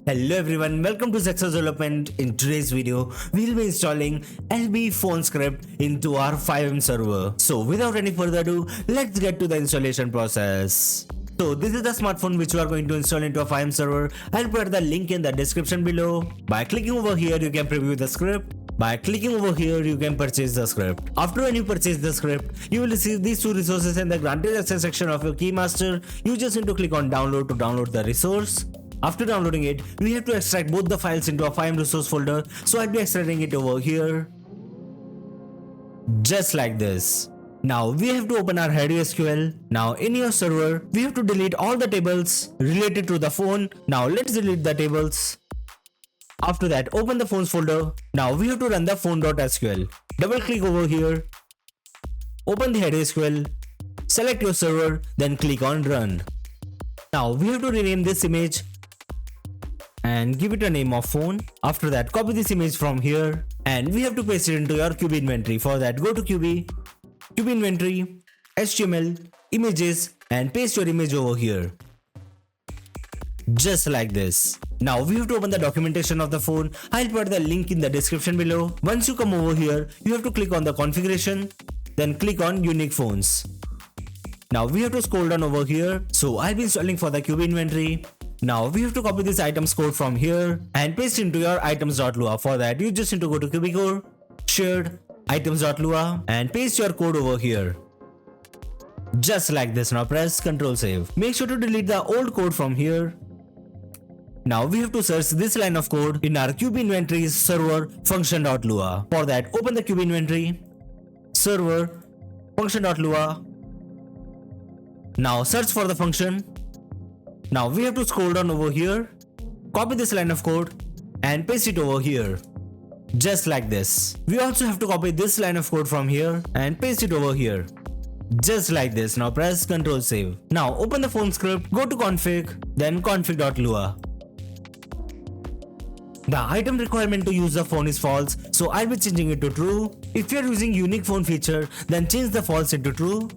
Hello everyone, welcome to Zexus development. In today's video, we'll be installing LB phone script into our FiveM server. So without any further ado, let's get to the installation process. So this is the smartphone which we are going to install into a FiveM server. I'll put the link in the description below. By clicking over here, you can preview the script. By clicking over here, you can purchase the script. After when you purchase the script, you will receive these two resources in the granted access section of your keymaster. You just need to click on download to download the resource. After downloading it, we have to extract both the files into a FiveM resource folder. So I'll be extracting it over here. Just like this. Now we have to open our header SQL. Now in your server, we have to delete all the tables related to the phone. Now let's delete the tables. After that, open the phones folder. Now we have to run the phone.sql. Double click over here. Open the header SQL. Select your server, then click on run. Now we have to rename this image and give it a name of phone. After that, copy this image from here and we have to paste it into your QB inventory. For that, go to QB inventory, HTML, images and paste your image over here. Just like this. Now we have to open the documentation of the phone. I'll put the link in the description below. Once you come over here, you have to click on the configuration, then click on unique phones. Now we have to scroll down over here. So I'll be installing for the QB inventory. Now we have to copy this items code from here and paste into your items.lua. For that, you just need to go to QBCore, shared, items.lua and paste your code over here. Just like this. Now press Ctrl Save. Make sure to delete the old code from here. Now we have to search this line of code in our QB inventory's server function.lua. For that, open the QB inventory, server, function.lua. Now search for the function. Now we have to scroll down over here, copy this line of code and paste it over here. Just like this. We also have to copy this line of code from here and paste it over here. Just like this. Now press Ctrl Save. Now open the phone script, go to config, then config.lua. The item requirement to use the phone is false, so I'll be changing it to true. If you're using unique phone feature, then change the false into true.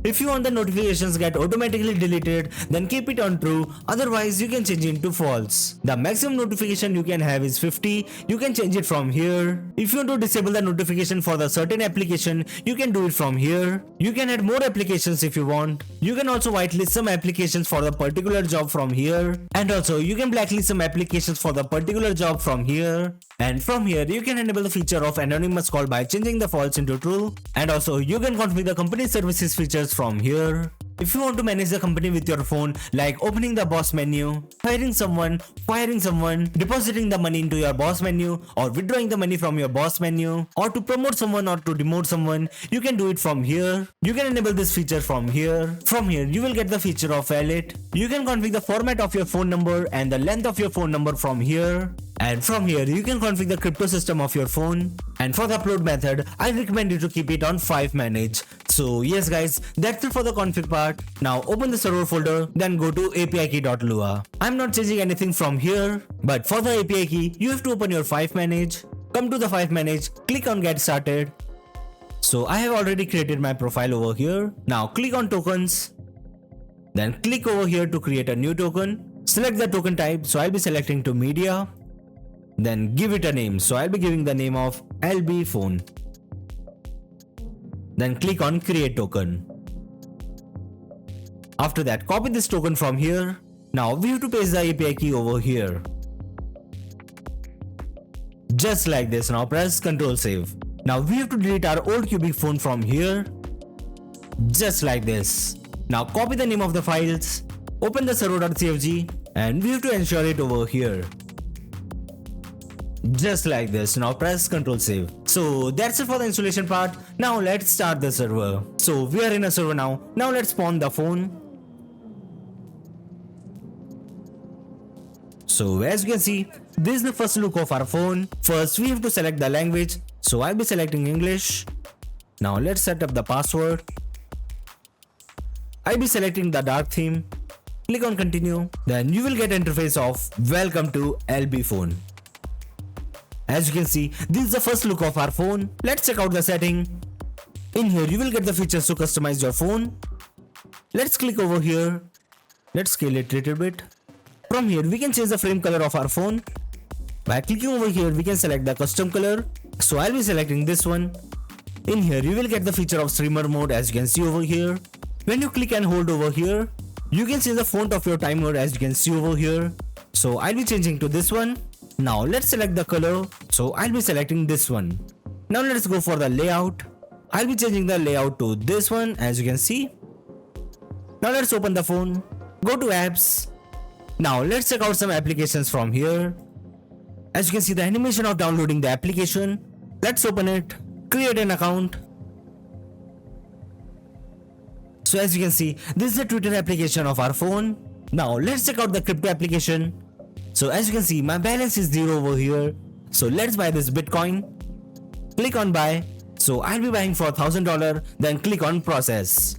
If you want the notifications get automatically deleted, then keep it on true, otherwise you can change it to false. The maximum notification you can have is 50, you can change it from here. If you want to disable the notification for the certain application, you can do it from here. You can add more applications if you want. You can also whitelist some applications for the particular job from here. And also you can blacklist some applications for the particular job from here. And from here, you can enable the feature of anonymous call by changing the false into true. And also you can configure the company services features from here. If you want to manage the company with your phone, like opening the boss menu, hiring someone, firing someone, depositing the money into your boss menu, or withdrawing the money from your boss menu, or to promote someone or to demote someone, you can do it from here. You can enable this feature from here. From here, you will get the feature of wallet. You can configure the format of your phone number and the length of your phone number from here. And from here, you can configure the crypto system of your phone. And for the upload method, I recommend you to keep it on FiveManage. So yes guys, that's it for the config part. Now open the server folder, then go to apikey.lua. I'm not changing anything from here, but for the API key, you have to open your FiveManage. Come to the FiveManage, click on get started. So I have already created my profile over here. Now click on tokens. Then click over here to create a new token. Select the token type, so I'll be selecting to media. Then give it a name, so I'll be giving the name of LB phone. Then click on create token. After that, copy this token from here. Now we have to paste the API key over here. Just like this. Now press Ctrl Save. Now we have to delete our old cubic phone from here. Just like this. Now copy the name of the files, open the server.cfg and we have to ensure it over here. Just like this. Now press Ctrl Save. So that's it for the installation part. Now let's start the server. So we are in a server now. Now let's spawn the phone. So as you can see, this is the first look of our phone. First we have to select the language. So I'll be selecting English. Now let's set up the password. I'll be selecting the dark theme. Click on continue. Then you will get an interface of welcome to LB phone. As you can see, this is the first look of our phone. Let's check out the setting. In here, you will get the features to customize your phone. Let's click over here. Let's scale it a little bit. From here we can change the frame color of our phone. By clicking over here we can select the custom color. So I'll be selecting this one. In here you will get the feature of streamer mode as you can see over here. When you click and hold over here, you can change the font of your timer as you can see over here. So I'll be changing to this one. Now let's select the color. So I'll be selecting this one. Now let's go for the layout. I'll be changing the layout to this one as you can see. Now let's open the phone. Go to apps. Now let's check out some applications from here. As you can see the animation of downloading the application. Let's open it. Create an account. So as you can see, this is the Twitter application of our phone. Now let's check out the crypto application. So as you can see, my balance is 0 over here. So let's buy this Bitcoin. Click on buy. So I'll be buying for $1000, then click on process.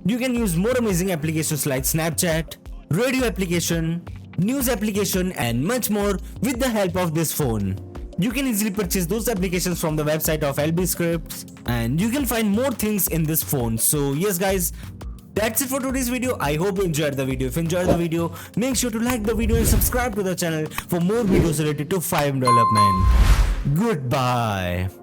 You can use more amazing applications like Snapchat, radio application, news application and much more with the help of this phone. You can easily purchase those applications from the website of LB Scripts and you can find more things in this phone. So yes guys, that's it for today's video. I hope you enjoyed the video. If you enjoyed the video, make sure to like the video and subscribe to the channel for more videos related to FiveM development. Goodbye.